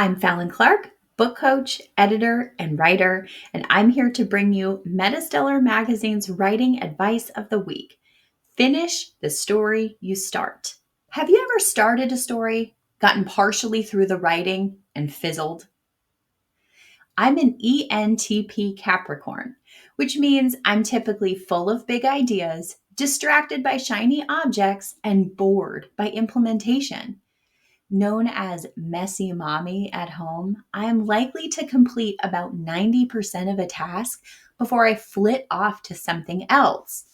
I'm Fallon Clark, book coach, editor, and writer, and I'm here to bring you MetaStellar Magazine's writing advice of the week. Finish the story you start. Have you ever started a story, gotten partially through the writing, and fizzled? I'm an ENTP Capricorn, which means I'm typically full of big ideas, distracted by shiny objects, and bored by implementation. Known as messy mommy at home, I am likely to complete about 90% of a task before I flit off to something else.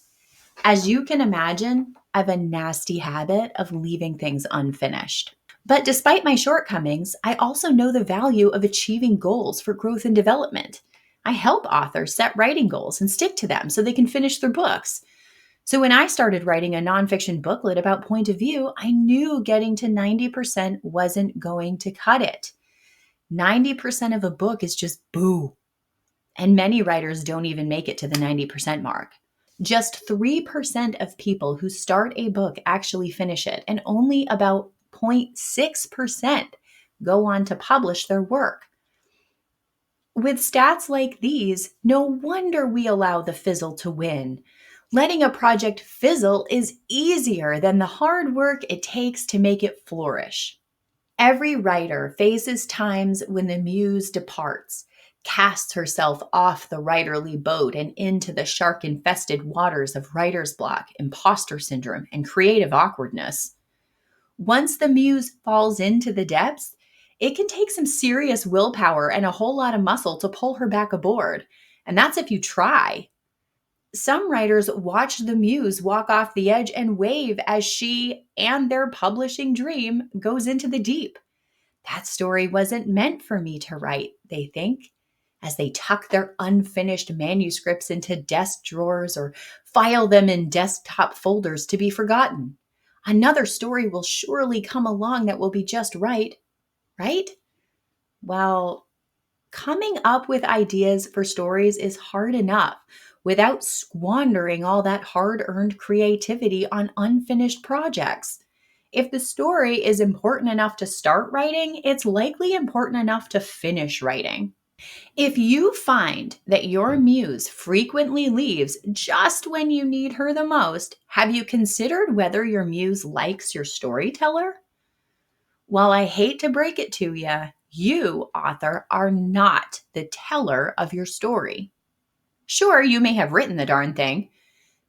As you can imagine, I have a nasty habit of leaving things unfinished. But despite my shortcomings, I also know the value of achieving goals for growth and development. I help authors set writing goals and stick to them so they can finish their books. So when I started writing a nonfiction booklet about point of view, I knew getting to 90% wasn't going to cut it. 90% of a book is just boo. And many writers don't even make it to the 90% mark. Just 3% of people who start a book actually finish it, and only about 0.6% go on to publish their work. With stats like these, no wonder we allow the fizzle to win. Letting a project fizzle is easier than the hard work it takes to make it flourish. Every writer faces times when the muse departs, casts herself off the writerly boat and into the shark-infested waters of writer's block, imposter syndrome, and creative awkwardness. Once the muse falls into the depths, it can take some serious willpower and a whole lot of muscle to pull her back aboard. And that's if you try. Some writers watch the muse walk off the edge and wave as she and their publishing dream goes into the deep. That story wasn't meant for me to write, they think, as they tuck their unfinished manuscripts into desk drawers or file them in desktop folders to be forgotten. Another story will surely come along that will be just right, right? Well, coming up with ideas for stories is hard enough without squandering all that hard-earned creativity on unfinished projects. If the story is important enough to start writing, it's likely important enough to finish writing. If you find that your muse frequently leaves just when you need her the most, have you considered whether your muse likes your storyteller? While I hate to break it to you, author, are not the teller of your story. Sure, you may have written the darn thing,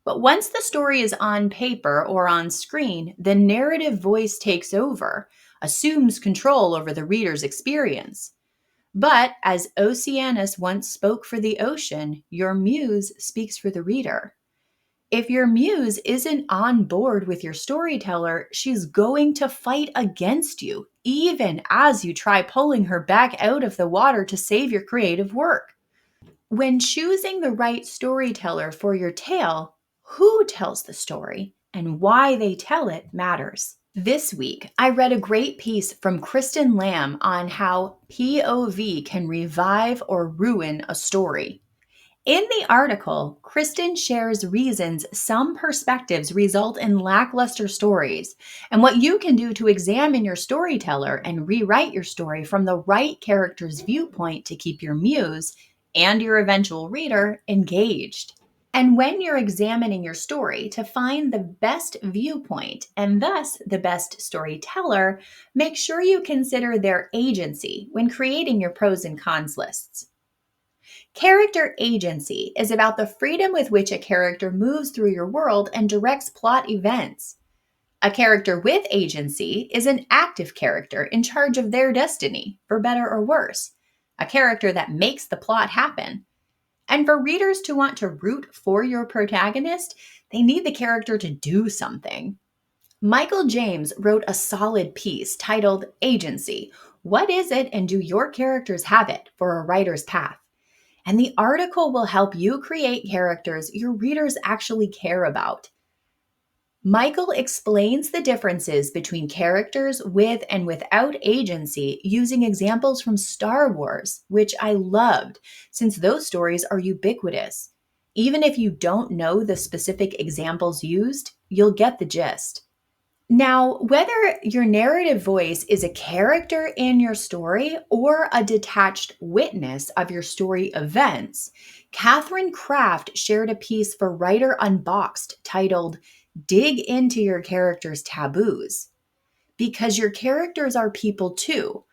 but once the story is on paper or on screen, the narrative voice takes over, assumes control over the reader's experience. But as Oceanus once spoke for the ocean, your muse speaks for the reader. If your muse isn't on board with your storyteller, she's going to fight against you, even as you try pulling her back out of the water to save your creative work. When choosing the right storyteller for your tale, who tells the story and why they tell it matters. This week, I read a great piece from Kristen Lamb on how POV can revive or ruin a story. In the article, Kristen shares reasons some perspectives result in lackluster stories and what you can do to examine your storyteller and rewrite your story from the right character's viewpoint to keep your muse and your eventual reader engaged. And when you're examining your story to find the best viewpoint and thus the best storyteller, make sure you consider their agency when creating your pros and cons lists. Character agency is about the freedom with which a character moves through your world and directs plot events. A character with agency is an active character in charge of their destiny, for better or worse. A character that makes the plot happen. And for readers to want to root for your protagonist, they need the character to do something. Michael James wrote a solid piece titled Agency: What is it and do your characters have it for a writer's path? And the article will help you create characters your readers actually care about. Michael explains the differences between characters with and without agency using examples from Star Wars, which I loved since those stories are ubiquitous. Even if you don't know the specific examples used, you'll get the gist. Now, whether your narrative voice is a character in your story or a detached witness of your story events, Kathryn Kraft shared a piece for Writer Unboxed titled Dig into Your Character's Taboos. Because your characters are people too,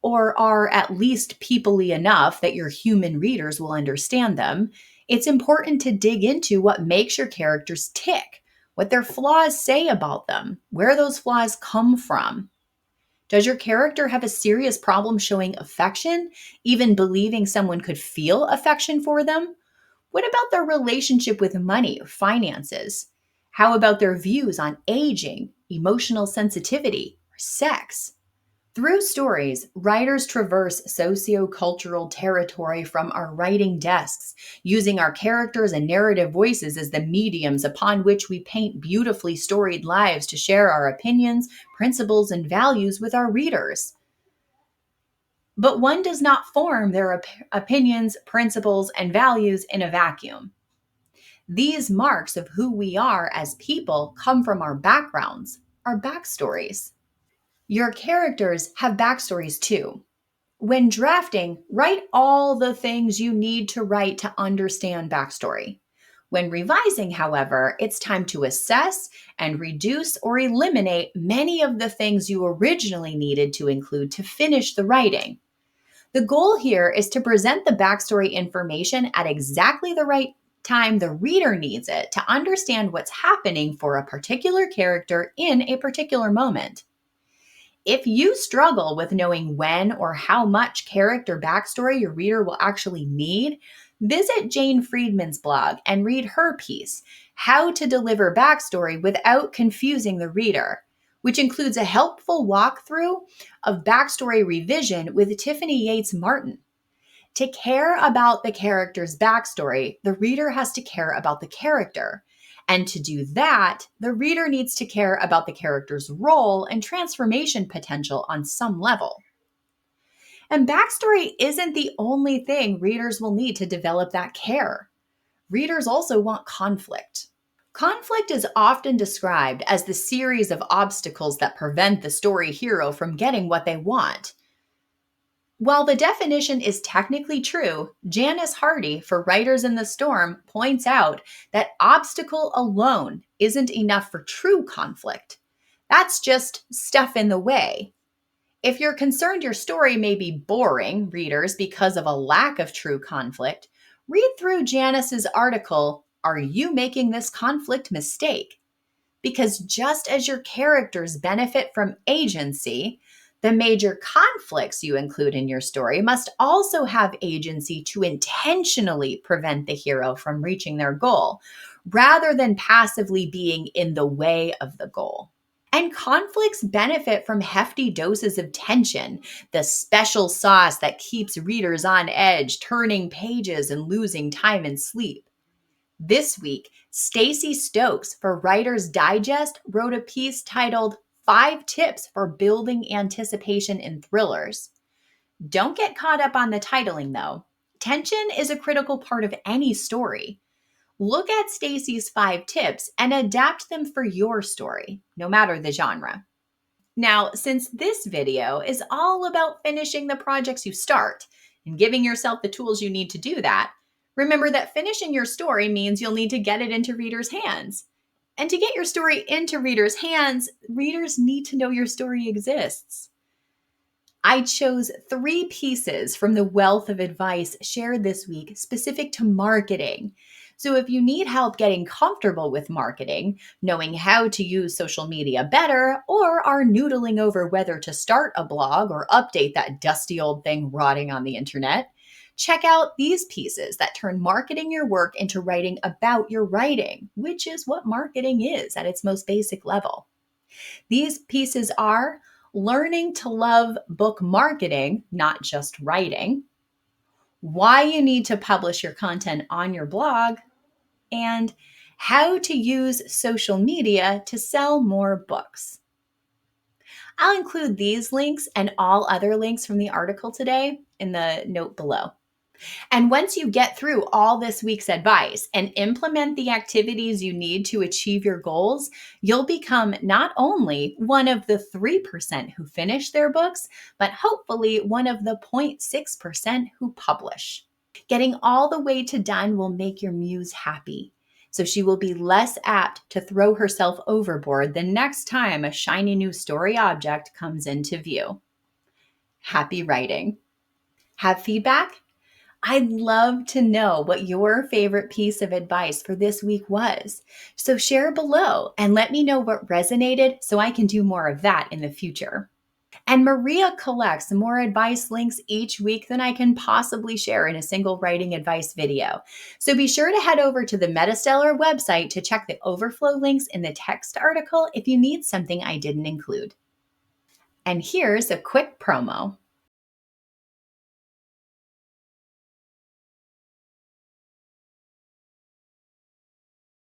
or are at least peoply enough that your human readers will understand them, it's important to dig into what makes your characters tick, what their flaws say about them, where those flaws come from. Does your character have a serious problem showing affection, even believing someone could feel affection for them? What about their relationship with money or finances? How about their views on aging, emotional sensitivity, or sex? Through stories, writers traverse sociocultural territory from our writing desks, using our characters and narrative voices as the mediums upon which we paint beautifully storied lives to share our opinions, principles, and values with our readers. But one does not form their opinions, principles, and values in a vacuum. These marks of who we are as people come from our backgrounds, our backstories. Your characters have backstories too. When drafting, write all the things you need to write to understand backstory. When revising, however, it's time to assess and reduce or eliminate many of the things you originally needed to include to finish the writing. The goal here is to present the backstory information at exactly the right time the reader needs it to understand what's happening for a particular character in a particular moment. If you struggle with knowing when or how much character backstory your reader will actually need, visit Jane Friedman's blog and read her piece, How to Deliver Backstory Without Confusing the Reader, which includes a helpful walkthrough of backstory revision with Tiffany Yates Martin. To care about the character's backstory, the reader has to care about the character. And to do that, the reader needs to care about the character's role and transformation potential on some level. And backstory isn't the only thing readers will need to develop that care. Readers also want conflict. Conflict is often described as the series of obstacles that prevent the story hero from getting what they want. While the definition is technically true, Janice Hardy for Writers in the Storm points out that obstacle alone isn't enough for true conflict. That's just stuff in the way. If you're concerned your story may be boring readers because of a lack of true conflict, read through Janice's article, Are You Making This Conflict Mistake? Because just as your characters benefit from agency, the major conflicts you include in your story must also have agency to intentionally prevent the hero from reaching their goal, rather than passively being in the way of the goal. And conflicts benefit from hefty doses of tension, the special sauce that keeps readers on edge, turning pages and losing time in sleep. This week, Stacy Stokes for Writer's Digest wrote a piece titled 5 Tips for Building Anticipation in Thrillers. Don't get caught up on the titling though. Tension is a critical part of any story. Look at Stacy's 5 tips and adapt them for your story, no matter the genre. Now, since this video is all about finishing the projects you start and giving yourself the tools you need to do that, remember that finishing your story means you'll need to get it into readers' hands. And to get your story into readers' hands, readers need to know your story exists. I chose 3 pieces from the wealth of advice shared this week specific to marketing. So if you need help getting comfortable with marketing, knowing how to use social media better, or are noodling over whether to start a blog or update that dusty old thing rotting on the internet, check out these pieces that turn marketing your work into writing about your writing, which is what marketing is at its most basic level. These pieces are learning to love book marketing, not just writing, why you need to publish your content on your blog, and how to use social media to sell more books. I'll include these links and all other links from the article today in the note below. And once you get through all this week's advice and implement the activities you need to achieve your goals, you'll become not only one of the 3% who finish their books, but hopefully one of the 0.6% who publish. Getting all the way to done will make your muse happy. So she will be less apt to throw herself overboard the next time a shiny new story object comes into view. Happy writing. Have feedback? I'd love to know what your favorite piece of advice for this week was. So share below and let me know what resonated so I can do more of that in the future. And Maria collects more advice links each week than I can possibly share in a single writing advice video. So be sure to head over to the MetaStellar website to check the overflow links in the text article if you need something I didn't include. And here's a quick promo.